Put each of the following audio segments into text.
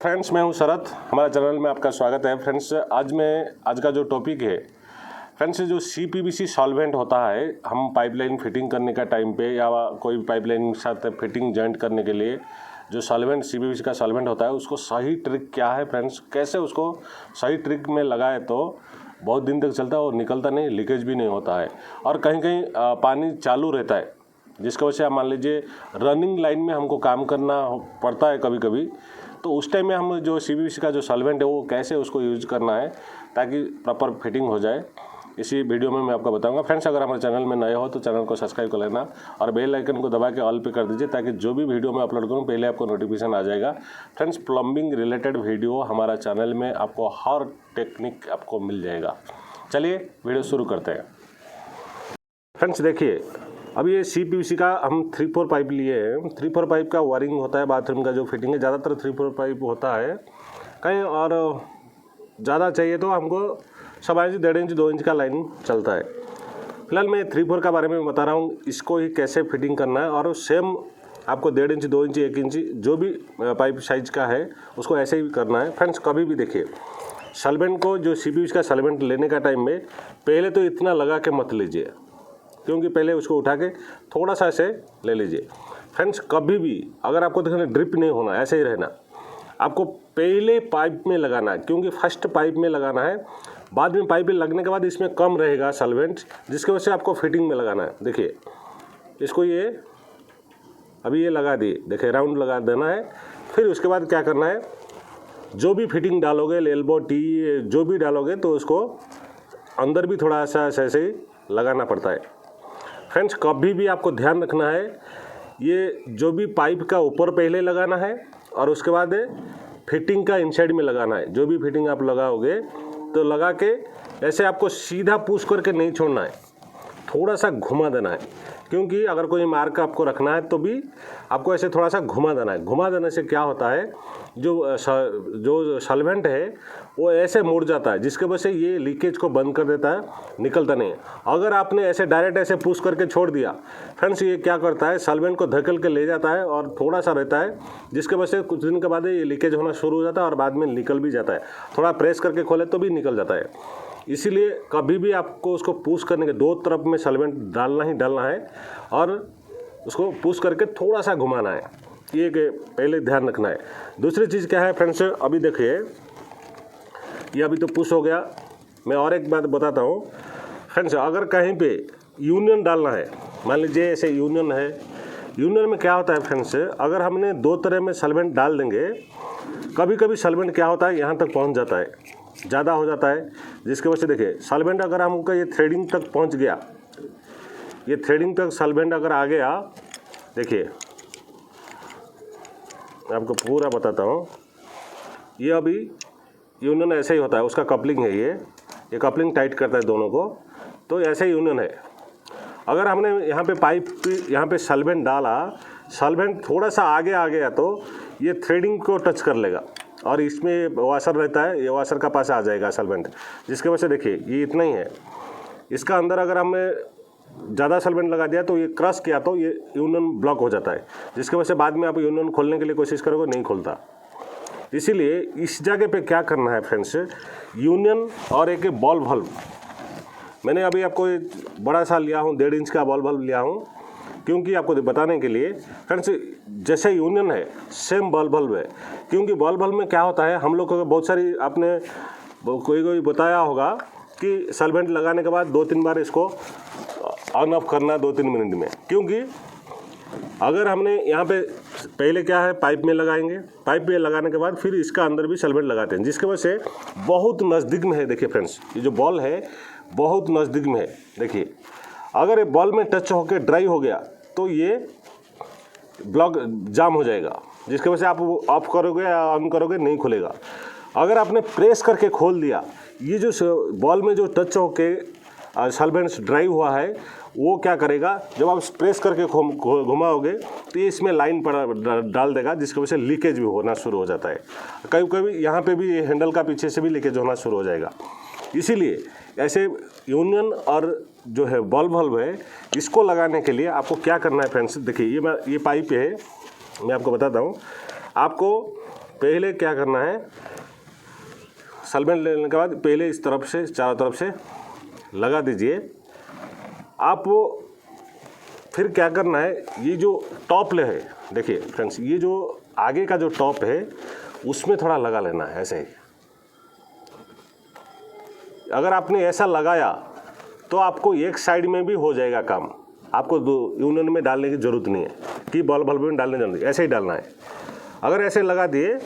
Friends, मैं हूं शरद। हमारे चैनल में आपका स्वागत है। फ्रेंड्स, आज का जो टॉपिक है फ्रेंड्स, जो CPVC सॉल्वेंट होता है, हम पाइपलाइन फिटिंग करने का टाइम पे या कोई पाइपलाइन के साथ फिटिंग जॉइंट करने के लिए जो सॉल्वेंट CPVC का सॉल्वेंट होता है, उसको सही ट्रिक क्या है फ्रेंड्स, कैसे उसको सही ट्रिक में लगाए तो बहुत दिन तक चलता है और निकलता नहीं, लीकेज भी नहीं होता है और कहीं कहीं पानी चालू रहता है, जिसकी वजह से आप मान लीजिए रनिंग लाइन में हमको काम करना पड़ता है कभी कभी। तो उस टाइम में हम जो CPVC का जो सॉल्वेंट है वो कैसे उसको यूज करना है ताकि प्रॉपर फिटिंग हो जाए, इसी वीडियो में मैं आपको बताऊंगा। फ्रेंड्स, अगर हमारे चैनल में नए हो तो चैनल को सब्सक्राइब कर लेना और बेल आइकन को दबा के ऑल पे कर दीजिए ताकि जो भी वीडियो मैं अपलोड करूं पहले आपको नोटिफिकेशन आ जाएगा। फ्रेंड्स, प्लम्बिंग रिलेटेड वीडियो हमारा चैनल में आपको हर टेक्निक आपको मिल जाएगा। चलिए वीडियो शुरू करते हैं। फ्रेंड्स, देखिए, अब ये CPVC का हम 3-4 पाइप लिए हैं। 3-4 पाइप का वायरिंग होता है, बाथरूम का जो फिटिंग है ज़्यादातर 3-4 पाइप होता है कहीं, और ज़्यादा चाहिए तो हमको 1.5 इंच 1.5 इंच 2 इंच का लाइन चलता है। फिलहाल मैं 3-4 का बारे में बता रहा हूँ, इसको ही कैसे फिटिंग करना है और सेम आपको 1.5 इंच 2 इंच 1 इंच जो भी पाइप साइज का है उसको ऐसे ही करना है। फ्रेंड्स, कभी भी देखिए, सॉल्वेंट को जो CPVC का सॉल्वेंट लेने का टाइम में पहले तो इतना लगा के मत लीजिए, क्योंकि पहले उसको उठा के थोड़ा सा ऐसे ले लीजिए। फ्रेंड्स, कभी भी अगर आपको देखना ड्रिप नहीं होना, ऐसे ही रहना, आपको पहले पाइप में लगाना है, क्योंकि फर्स्ट पाइप में लगाना है। बाद में पाइप में लगने के बाद इसमें कम रहेगा सॉल्वेंट, जिसकी वजह से आपको फिटिंग में लगाना है। देखिए, इसको ये अभी ये लगा दिए, देखिए राउंड लगा देना है। फिर उसके बाद क्या करना है, जो भी फिटिंग डालोगे, एल्बो टी जो भी डालोगे तो उसको अंदर भी थोड़ा सा ऐसे ही लगाना पड़ता है। फ्रेंड्स, कभी भी आपको ध्यान रखना है, ये जो भी पाइप का ऊपर पहले लगाना है और उसके बाद फिटिंग का इनसाइड में लगाना है। जो भी फिटिंग आप लगाओगे तो लगा के ऐसे आपको सीधा पुश करके नहीं छोड़ना है, थोड़ा सा घुमा देना है, क्योंकि अगर कोई मार्क आपको रखना है तो भी आपको ऐसे थोड़ा सा घुमा देना है। घुमा देने से क्या होता है, जो सॉल्वेंट है वो ऐसे मुड़ जाता है, जिसके वजह से ये लीकेज को बंद कर देता है, निकलता नहीं है। अगर आपने ऐसे डायरेक्ट ऐसे पुश करके छोड़ दिया फ्रेंड्स, ये क्या करता है, सॉल्वेंट को धकेल के ले जाता है और थोड़ा सा रहता है, जिसके वजह से कुछ दिन के बाद ये लीकेज होना शुरू हो जाता है और बाद में निकल भी जाता है। थोड़ा प्रेस करके खोले तो भी निकल जाता है। इसीलिए कभी भी आपको उसको पुश करने के दो तरफ में सॉल्वेंट डालना ही डालना है और उसको पुश करके थोड़ा सा घुमाना है, ये पहले ध्यान रखना है। दूसरी चीज़ क्या है फ्रेंड्स, अभी देखिए ये अभी तो पुश हो गया। मैं और एक बात बताता हूँ फ्रेंड्स, अगर कहीं पे यूनियन डालना है, मान लीजिए ऐसे यूनियन है, यूनियन में क्या होता है फ्रेंड्स, अगर हमने दो तरह में सॉल्वेंट डाल देंगे, कभी कभी सॉल्वेंट क्या होता है यहाँ तक पहुँच जाता है, ज़्यादा हो जाता है, जिसकी वजह से देखिए सॉल्वेंट अगर हमको ये थ्रेडिंग तक पहुँच गया, ये थ्रेडिंग तक सॉल्वेंट अगर आ गया, देखिए मैं आपको पूरा बताता हूँ, ये अभी यूनियन ऐसे ही होता है, उसका कपलिंग है, ये कपलिंग टाइट करता है दोनों को, तो ऐसे ही यूनियन है। अगर हमने यहाँ पे पाइप यहाँ पे सॉल्वेंट डाला, सॉल्वेंट थोड़ा सा आगे आ गया तो ये थ्रेडिंग को टच कर लेगा और इसमें वाशर रहता है, ये वाशर का पास आ जाएगा सॉल्वेंट, जिसकी वजह से देखिए ये इतना ही है। इसका अंदर अगर हमने ज़्यादा सॉल्वेंट लगा दिया तो ये क्रश किया तो ये यूनियन ब्लॉक हो जाता है, जिसकी वजह से बाद में आप यूनियन खोलने के लिए कोशिश करोगे, नहीं खुलता। इसीलिए इस जगह पे क्या करना है फ्रेंड्स, यूनियन और एक बॉल वाल्व, मैंने अभी आपको एक बड़ा सा लिया हूँ, 1.5 इंच का बॉल वाल्व लिया हूँ, क्योंकि आपको बताने के लिए फ्रेंड्स, जैसे यूनियन है सेम बॉल वाल्व है। क्योंकि बॉल वाल्व में क्या होता है, हम लोग को बहुत सारी आपने कोई बताया होगा कि सॉल्वेंट लगाने के बाद 2-3 बार इसको ऑन ऑफ करना 2-3 मिनट में, क्योंकि अगर हमने यहाँ पे पहले क्या है पाइप में लगाएंगे, पाइप में लगाने के बाद फिर इसका अंदर भी सॉल्वेंट लगाते हैं, जिसकी वजह से बहुत नज़दीक में है। देखिए फ्रेंड्स, ये जो बॉल है बहुत नज़दीक में है। देखिए, अगर ये बॉल में टच होकर ड्राई हो गया तो ये ब्लॉक जाम हो जाएगा, जिसकी वजह से आप ऑफ करोगे या ऑन करोगे नहीं खुलेगा। अगर आपने प्रेस करके खोल दिया, ये जो बॉल में जो टच होके सॉल्वेंट्स ड्राई हुआ है वो क्या करेगा, जब आप प्रेस करके घुमाओगे तो ये इसमें लाइन डाल देगा, जिसकी वजह से लीकेज भी होना शुरू हो जाता है। कभी कभी यहाँ पे भी हैंडल का पीछे से भी लीकेज होना शुरू हो जाएगा। इसीलिए ऐसे यूनियन और जो है बॉल वाल्व है, इसको लगाने के लिए आपको क्या करना है फ्रेंड्स, देखिए ये पाइप है, मैं आपको बताता हूँ। आपको पहले क्या करना है, सॉल्वेंट लेने के बाद पहले इस तरफ से चारों तरफ से लगा दीजिए आप। फिर क्या करना है, ये जो टॉप ले है, देखिए फ्रेंड्स, ये जो आगे का जो टॉप है उसमें थोड़ा लगा लेना है ऐसे ही। अगर आपने ऐसा लगाया तो आपको एक साइड में भी हो जाएगा काम, आपको यूनियन में डालने की ज़रूरत नहीं है कि बॉल बल्ब में डालने की जरूरत नहीं, ऐसे ही डालना है। अगर ऐसे लगा दिए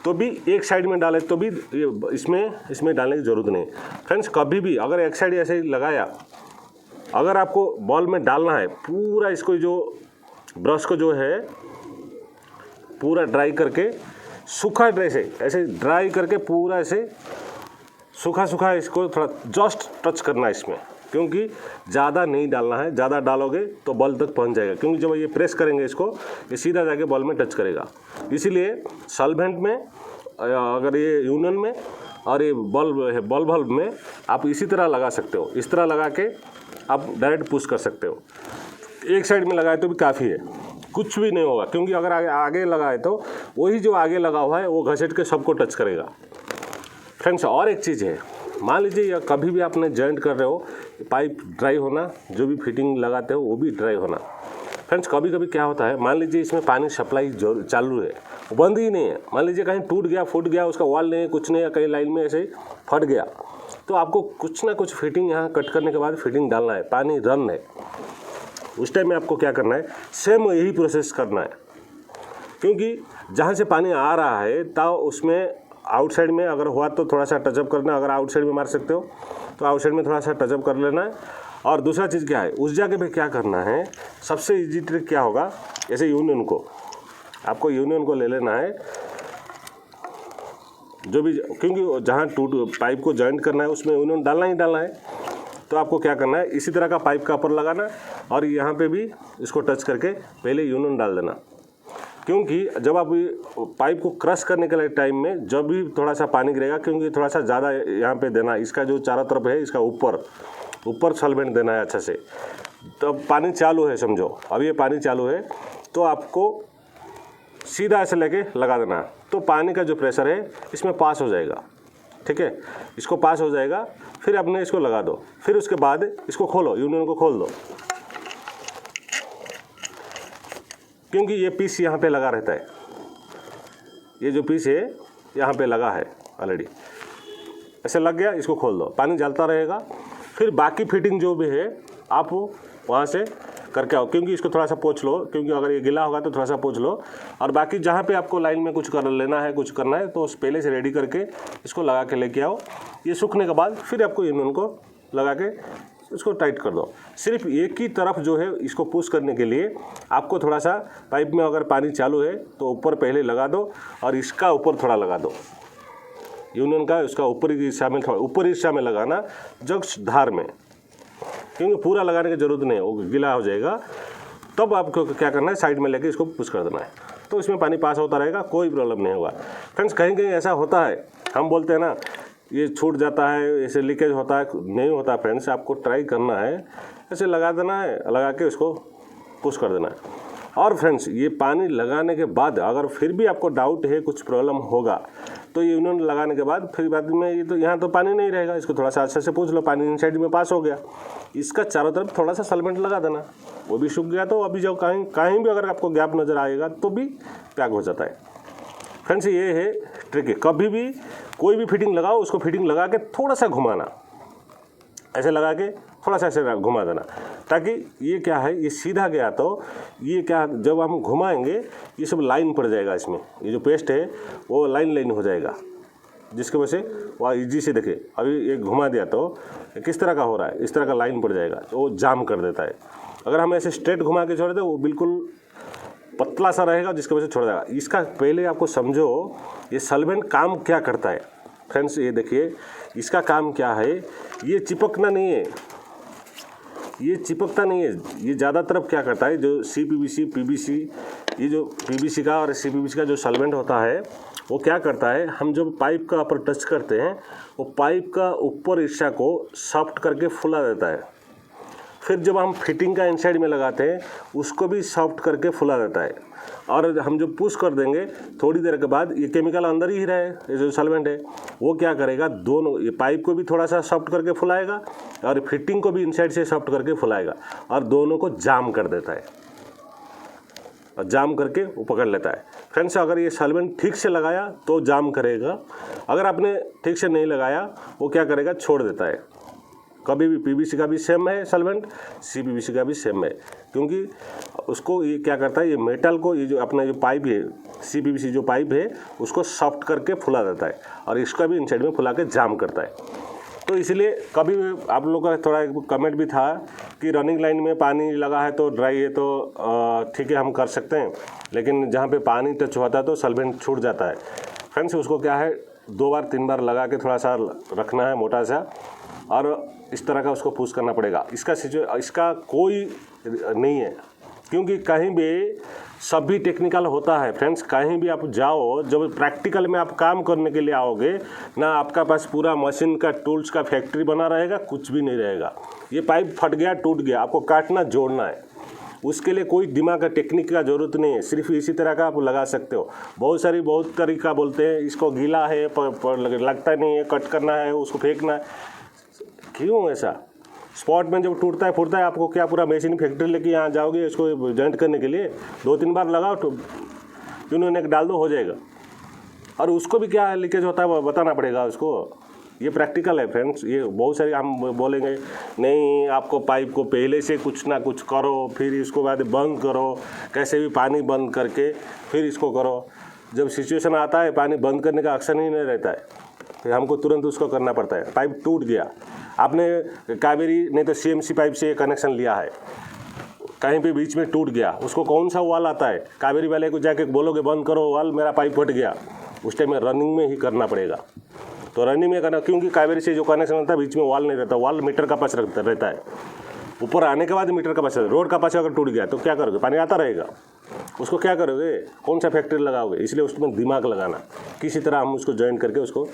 तो भी एक साइड में डाले तो भी इसमें डालने की ज़रूरत नहीं। फ्रेंड्स, कभी भी अगर एक साइड ऐसे ही लगाया, अगर आपको बॉल में डालना है पूरा, इसको जो ब्रश को जो है पूरा ड्राई करके, सूखा ड्राई से ऐसे ड्राई करके पूरा ऐसे सूखा सूखा इसको थोड़ा जस्ट टच करना है इसमें, क्योंकि ज़्यादा नहीं डालना है। ज़्यादा डालोगे तो बॉल तक पहुंच जाएगा, क्योंकि जब ये प्रेस करेंगे इसको, ये सीधा जाके बॉल में टच करेगा। इसीलिए सॉल्वेंट में, अगर ये यूनियन में और ये बॉल बल्ब में आप इसी तरह लगा सकते हो। इस तरह लगा के आप डायरेक्ट पुश कर सकते हो। एक साइड में लगाए तो भी काफ़ी है, कुछ भी नहीं होगा, क्योंकि अगर आगे लगाए तो वही जो आगे लगा हुआ है वो घसीट के सबको टच करेगा। फ्रेंड्स, और एक चीज़ है, मान लीजिए या कभी भी आपने जॉइंट कर रहे हो, पाइप ड्राई होना, जो भी फिटिंग लगाते हो वो भी ड्राई होना। फ्रेंड्स, कभी कभी क्या होता है, मान लीजिए इसमें पानी सप्लाई चालू है, बंद ही नहीं है, मान लीजिए कहीं टूट गया, फूट गया, उसका वॉल नहीं है, कुछ नहीं है, कहीं लाइन में ऐसे ही फट गया, तो आपको कुछ ना कुछ फिटिंग यहाँ कट करने के बाद फिटिंग डालना है, पानी रन है। उस टाइम में आपको क्या करना है, सेम यही प्रोसेस करना है, क्योंकि जहाँ से पानी आ रहा है तो उसमें आउटसाइड में अगर हुआ तो थोड़ा सा टचअप करना, अगर आउटसाइड में मार सकते हो तो आउटसाइड में थोड़ा सा टचअप कर लेना है। और दूसरा चीज़ क्या है, उस जगह पे क्या करना है, सबसे इजी ट्रिक क्या होगा, जैसे यूनियन को, आपको यूनियन को ले लेना है, जो भी, क्योंकि जहाँ पाइप को जॉइंट करना है उसमें यूनियन डालना ही डालना है। तो आपको क्या करना है, इसी तरह का पाइप का ऊपर लगाना और यहाँ पे भी इसको टच करके पहले यूनियन डाल देना, क्योंकि जब आप पाइप को क्रश करने के लिए टाइम में जब भी थोड़ा सा पानी गिरेगा, क्योंकि थोड़ा सा ज़्यादा यहाँ पे देना, इसका जो चारों तरफ है इसका ऊपर सॉल्वेंट देना है अच्छा से। तब पानी चालू है, समझो अब ये पानी चालू है, तो आपको सीधा ऐसे लेके लगा देना, तो पानी का जो प्रेशर है इसमें पास हो जाएगा। ठीक है, इसको पास हो जाएगा, फिर आपने इसको लगा दो, फिर उसके बाद इसको खोलो, यूनियन को खोल दो, क्योंकि ये पीस यहाँ पे लगा रहता है, ये जो पीस है यहाँ पे लगा है ऑलरेडी, ऐसे लग गया, इसको खोल दो, पानी जलता रहेगा। फिर बाकी फिटिंग जो भी है आप वहाँ से करके आओ, क्योंकि इसको थोड़ा सा पोंछ लो, क्योंकि अगर ये गीला होगा तो थोड़ा सा पोंछ लो। और बाकी जहाँ पे आपको लाइन में कुछ कर लेना है, कुछ करना है, तो पहले से रेडी करके इसको लगा के लेके आओ। ये सूखने के बाद फिर आपको यूनियन को लगा के इसको टाइट कर दो। सिर्फ एक ही तरफ जो है इसको पुश करने के लिए आपको थोड़ा सा पाइप में अगर पानी चालू है तो ऊपर पहले लगा दो और इसका ऊपर थोड़ा लगा दो, यूनियन का उसका ऊपरी हिस्सा में, थोड़ा ऊपरी हिस्सा में लगाना जस्ट धार में, क्योंकि पूरा लगाने की ज़रूरत नहीं है, वो गीला हो जाएगा। तब आपको क्या करना है, साइड में लेके इसको पुश कर देना है, तो इसमें पानी पास होता रहेगा, कोई प्रॉब्लम नहीं होगा। फ्रेंड्स, कहीं कहीं ऐसा होता है, हम बोलते हैं ना ये छूट जाता है, ऐसे लीकेज होता है, नहीं होता। फ्रेंड्स, आपको ट्राई करना है, ऐसे लगा देना है, लगा के उसको पुश कर देना है। और फ्रेंड्स, ये पानी लगाने के बाद अगर फिर भी आपको डाउट है, कुछ प्रॉब्लम होगा, तो ये यूनियन लगाने के बाद फिर बाद में ये तो यहाँ तो पानी नहीं रहेगा, इसको थोड़ा सा अच्छे से पूछ लो, पानी इन साइड में पास हो गया, इसका चारों तरफ थोड़ा सा सॉल्वेंट लगा देना, वो भी सूख गया तो अभी जो कहीं भी अगर आपको गैप नज़र आएगा तो भी पैक हो जाता है। फ्रेंड्स, ये है ट्रिक है, कभी भी कोई भी फिटिंग लगाओ, उसको फिटिंग लगा के थोड़ा सा घुमाना, ऐसे लगा के थोड़ा सा ऐसे घुमा देना, ताकि ये क्या है, ये सीधा गया तो ये क्या, जब हम घुमाएंगे ये सब लाइन पड़ जाएगा इसमें, ये जो पेस्ट है वो लाइन हो जाएगा, जिसकी वजह से वह ईजी से देखे। अभी ये घुमा दिया तो किस तरह का हो रहा है, इस तरह का लाइन पड़ जाएगा, तो वो जाम कर देता है। अगर हम ऐसे स्ट्रेट घुमा के छोड़ दें, वो बिल्कुल पतला सा रहेगा, जिसकी वजह से छोड़ जाएगा। इसका पहले आपको समझो ये सॉल्वेंट काम क्या करता है। फ्रेंड्स, ये देखिए इसका काम क्या है, ये चिपकना नहीं है, ये चिपकता नहीं है, ये ज़्यादातर क्या करता है, जो CPVC PVC, ये जो PVC का और CPVC का जो सॉल्वेंट होता है वो क्या करता है, हम जब पाइप का ऊपर टच करते हैं वो पाइप का ऊपर हिस्सा को सॉफ्ट करके फुला देता है। फिर जब हम फिटिंग का इनसाइड में लगाते हैं उसको भी सॉफ्ट करके फुला देता है। और हम जो पुश कर देंगे थोड़ी देर के बाद ये केमिकल अंदर ही रहे, ये जो सॉल्वेंट है वो क्या करेगा, दोनों ये पाइप को भी थोड़ा सा सॉफ्ट करके फुलाएगा और फिटिंग को भी इनसाइड से सॉफ्ट करके फुलाएगा और दोनों को जाम कर देता है और जाम करके वो पकड़ लेता है। फ्रेंड्स, अगर ये सॉल्वेंट ठीक से लगाया तो जाम करेगा, अगर आपने ठीक से नहीं लगाया वो क्या करेगा, छोड़ देता है। कभी भी पीवीसी का भी सेम है सॉल्वेंट, सीपीवीसी का भी सेम है, क्योंकि उसको ये क्या करता है, ये मेटल को, ये जो अपना जो पाइप है सीपीवीसी जो पाइप है उसको सॉफ्ट करके फुला देता है और इसका भी इनसाइड में फुला के जाम करता है। तो इसलिए कभी आप लोगों का थोड़ा एक कमेंट भी था कि रनिंग लाइन में पानी लगा है तो ड्राई है तो ठीक है हम कर सकते हैं, लेकिन जहाँ पे पानी टच होता है तो सॉल्वेंट छूट जाता है। फ्रेंड्स, उसको क्या है 2 बार 3 बार लगा के थोड़ा सा रखना है मोटा सा और इस तरह का उसको पुश करना पड़ेगा। इसका कोई नहीं है, क्योंकि कहीं भी सभी टेक्निकल होता है। फ्रेंड्स, कहीं भी आप जाओ, जब प्रैक्टिकल में आप काम करने के लिए आओगे ना, आपका पास पूरा मशीन का टूल्स का फैक्ट्री बना रहेगा, कुछ भी नहीं रहेगा। ये पाइप फट गया, टूट गया, आपको काटना जोड़ना है, उसके लिए कोई दिमाग का टेक्निक का ज़रूरत नहीं है, सिर्फ इसी तरह का आप लगा सकते हो। बहुत तरीका बोलते हैं, इसको गीला है लगता नहीं है, कट करना है, उसको फेंकना है। क्यों ऐसा? स्पॉट में जब टूटता है फूटता है, आपको क्या पूरा मशीन फैक्ट्री लेके यहाँ जाओगे इसको जॉइंट करने के लिए? 2-3 बार लगाओ तो इन्होंने डाल दो, हो जाएगा। और उसको भी क्या लीकेज होता है वो बताना पड़ेगा उसको। ये प्रैक्टिकल है फ्रेंड्स। ये बहुत सारे हम बोलेंगे नहीं, आपको पाइप को पहले से कुछ ना कुछ करो, फिर इसको बाद बंद करो, कैसे भी पानी बंद करके फिर इसको करो। जब सिचुएशन आता है पानी बंद करने का ऑप्शन ही नहीं रहता है, फिर हमको तुरंत उसको करना पड़ता है। पाइप टूट गया, आपने कावेरी नहीं तो सीएमसी पाइप से कनेक्शन लिया है, कहीं पे बीच में टूट गया, उसको कौन सा वाल आता है? कावेरी वाले को जाके बोलोगे बंद करो वाल, मेरा पाइप फट गया, उस टाइम में रनिंग में ही करना पड़ेगा। तो रनिंग में करना, क्योंकि कावेरी से जो कनेक्शन होता है बीच में वाल नहीं रहता, वाल मीटर का पास रहता है, ऊपर आने के बाद मीटर का पास। रोड का पास अगर टूट गया तो क्या करोगे? पानी आता रहेगा, उसको क्या करोगे? कौन सा फैक्ट्री लगाओगे? इसलिए उसमें दिमाग लगाना, किसी तरह हम उसको ज्वाइन करके उसको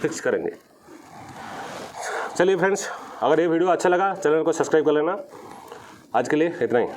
फिक्स करेंगे। चलिए फ्रेंड्स, अगर ये वीडियो अच्छा लगा चैनल को सब्सक्राइब कर लेना। आज के लिए इतना ही।